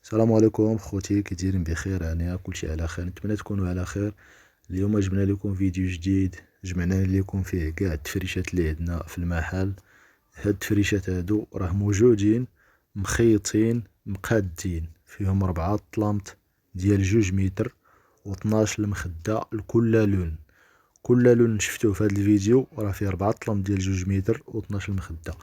السلام عليكم خوتي، كي دايرين؟ بخير؟ هانيا كلشي على خير، نتمنى تكونوا على خير. اليوم جبنا لكم فيديو جديد، جمعنا لكم فيه كاع التفريشات اللي عندنا في المحل. هاد التفريشات هادو راه موجودين مخيطين مقادين، فيهم 4 طلامط ديال 2 متر و 12 المخدة لكل لون. كل لون شفتوه في هاد الفيديو راه فيه 4 طلامط ديال 2 متر و 12 المخدة.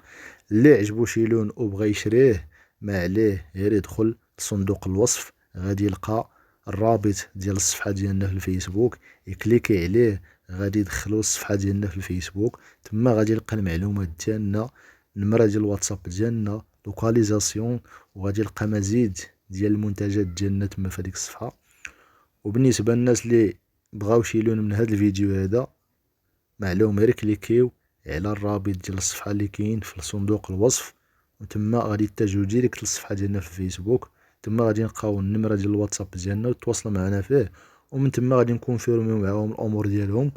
اللي عجبو شي لون و بغا يشريه، ما عليه غير يدخل لصندوق الوصف، غادي يلقى الرابط ديال الصفحة ديالنا في الفيسبوك، يكليكي عليه غادي يدخلو الصفحة ديالنا في الفيسبوك. تما غادي يلقى المعلومات ديالنا، النمرة ديال الواتساب ديالنا، لوكاليزاسيون، وغادي يلقى مزيد ديال المنتجات ديالنا تما في هاديك الصفحة. وبالنسبة للناس اللي بغاو شي لون من هاد الفيديو هذا، معلوم غير كليكيو على الرابط ديال الصفحة اللي كاين في صندوق الوصف، وتما غادي يتجهوا ديريكت للصفحة ديالنا في الفيسبوك. تما غادي نلقاو النمرة ديال الواتساب ديالنا وتواصلوا معنا فيه، ومن تما غادي نكونفيرميو معاهم الامور ديالهم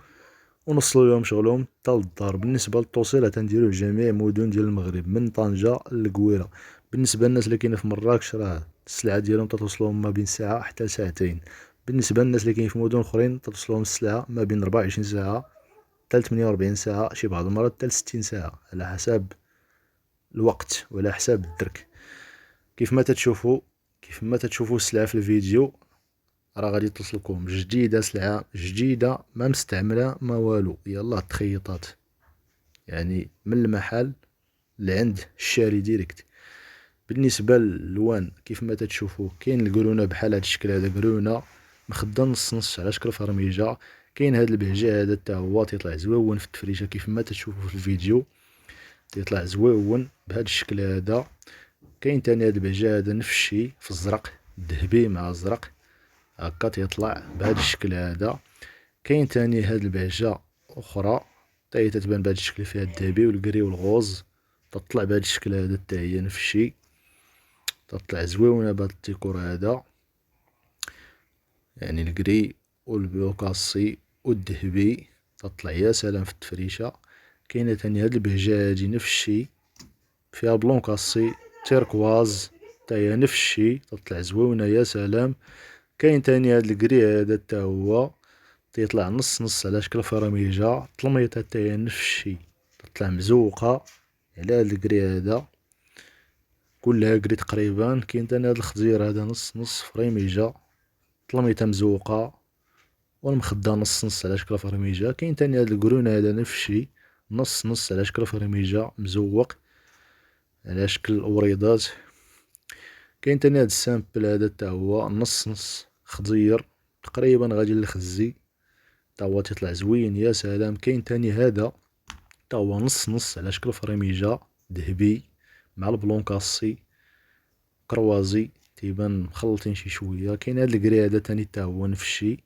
ونوصلوا لهم شغلهم حتى للدار. بالنسبة للتوصيل تنديروه لجميع مدن ديال المغرب، من طنجة للقويرة. بالنسبة للناس اللي كاينين في مراكش، راه السلعة ديالهم تتوصلهم ما بين ساعة حتى ساعتين. بالنسبة للناس اللي كاينين في مدن اخرين، تتوصلهم السلعة ما بين 24 ساعة حتى 48 ساعة، شي بعض المرات حتى 60 ساعة، على حساب الوقت وعلى حساب الدرك. كيف ما تتشوفوا السلعة في الفيديو، راه غادي توصلكم جديدة، سلعة جديدة ما مستعملة ما والو، يلا تخيطات، يعني من المحل لعند الشاري ديريكت. بالنسبة للوان، كيف ما تتشوفوا كاين القرونة بحال هاد الشكل هذا، قرونة مخدة نص نص على شكل فرميجة. كاين هاد البهجة هذا تا هو تيطلع زويون في التفريشة، كيف ما تتشوفوا في الفيديو تيطلع زويون بهاد الشكل هذا. كاين تاني هاد البهجة هذا نفس الشي في الزرق، ذهبي مع الزرق، هكا تيطلع بهاد الشكل هذا. كاين تاني هاد البهجة اخرى تا هي تتبان بهاد الشكل، فيها الذهبي والكري والغوز، تطلع بهاد الشكل هذا تا هي نفس الشي، تطلع زويونة بهاد الديكور هذا، يعني الكري والبوكاسي والذهبي تطلع يا سلام في التفريشة. كاينة تاني هاد البهجة هادي نفس الشي، فيها بلون كاسي تيركواز تا هي نفس الشي، تطلع زويونة يا سلام. كاين تاني هاد الكري هذا تا هو تيطلع نص نص على شكل فرميجة، طلميطة تا هي نفس الشي، تطلع مزوقة على هاد الكري هذا، كلها كري تقريبا. كاين تاني هاد الخزير هذا نص نص فريميجة، طلميطة مزوقة، والمخدة نص نص على شكل فرميجة. كاين تاني هاد القرون هذا نفس الشي، نص نص على شكل فرميجة مزوق على شكل وريضات. كاين تاني هاد السامبل هذا تا هو نص نص خضير تقريبا غادي للخزي، تا هو تيطلع زوين يا سلام. كاين تاني هذا تا هو نص نص على شكل فريميجة ذهبي مع البلون كاسي كروازي، تيبان مخلطين شي شوية. كاين هاد الكري هذا تاني تا هو نفس الشي،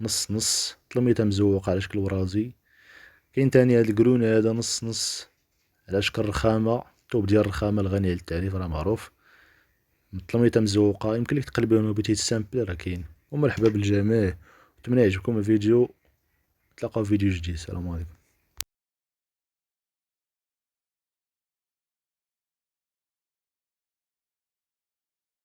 نص نص طلميطة مزوقة على شكل ورازي. كاين تاني هاد القرون هذا نص نص على شكل رخامة، الطوب ديال الرخامة الغني على التعريف راه معروف، طلميطة مزوقة، يمكن ليك تقلبوهم بغيتي تسامبلي راه كاين. ومرحبا بالجميع، نتمنى يعجبكم الفيديو، نتلاقاو في فيديو جديد، السلام عليكم.